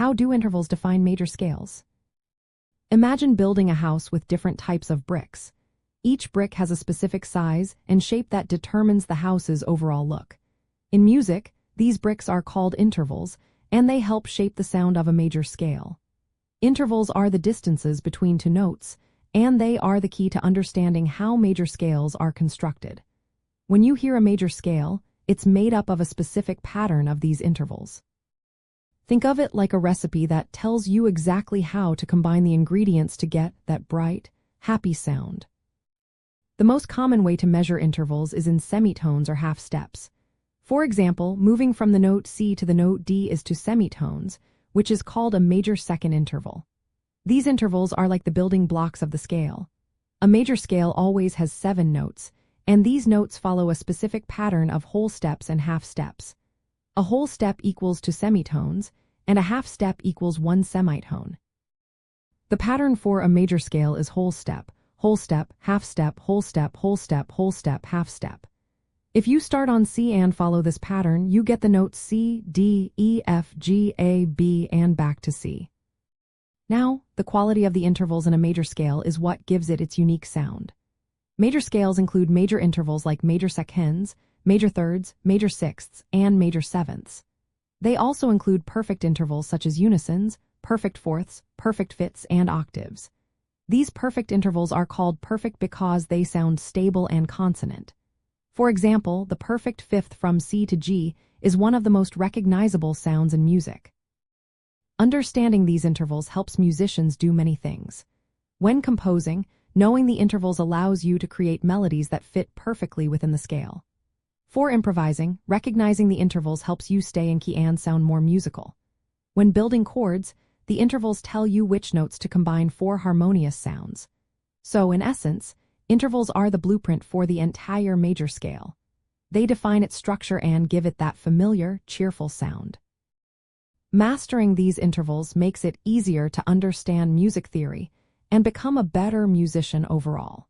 How do intervals define major scales? Imagine building a house with different types of bricks. Each brick has a specific size and shape that determines the house's overall look. In music, these bricks are called intervals, and they help shape the sound of a major scale. Intervals are the distances between two notes, and they are the key to understanding how major scales are constructed. When you hear a major scale, it's made up of a specific pattern of these intervals. Think of it like a recipe that tells you exactly how to combine the ingredients to get that bright, happy sound. The most common way to measure intervals is in semitones or half steps. For example, moving from the note C to the note D is two semitones, which is called a major second interval. These intervals are like the building blocks of the scale. A major scale always has 7 notes, and these notes follow a specific pattern of whole steps and half steps. A whole step equals 2 semitones, and a half step equals 1 semitone. The pattern for a major scale is whole step, half step, whole step, whole step, whole step, half step. If you start on C and follow this pattern, you get the notes C, D, E, F, G, A, B, and back to C. Now, the quality of the intervals in a major scale is what gives it its unique sound. Major scales include major intervals like major seconds, major thirds, major sixths, and major sevenths. They also include perfect intervals such as unisons, perfect fourths, perfect fifths, and octaves. These perfect intervals are called perfect because they sound stable and consonant. For example, the perfect fifth from C to G is one of the most recognizable sounds in music. Understanding these intervals helps musicians do many things. When composing, knowing the intervals allows you to create melodies that fit perfectly within the scale. For improvising, recognizing the intervals helps you stay in key and sound more musical. When building chords, the intervals tell you which notes to combine for harmonious sounds. So, in essence, intervals are the blueprint for the entire major scale. They define its structure and give it that familiar, cheerful sound. Mastering these intervals makes it easier to understand music theory and become a better musician overall.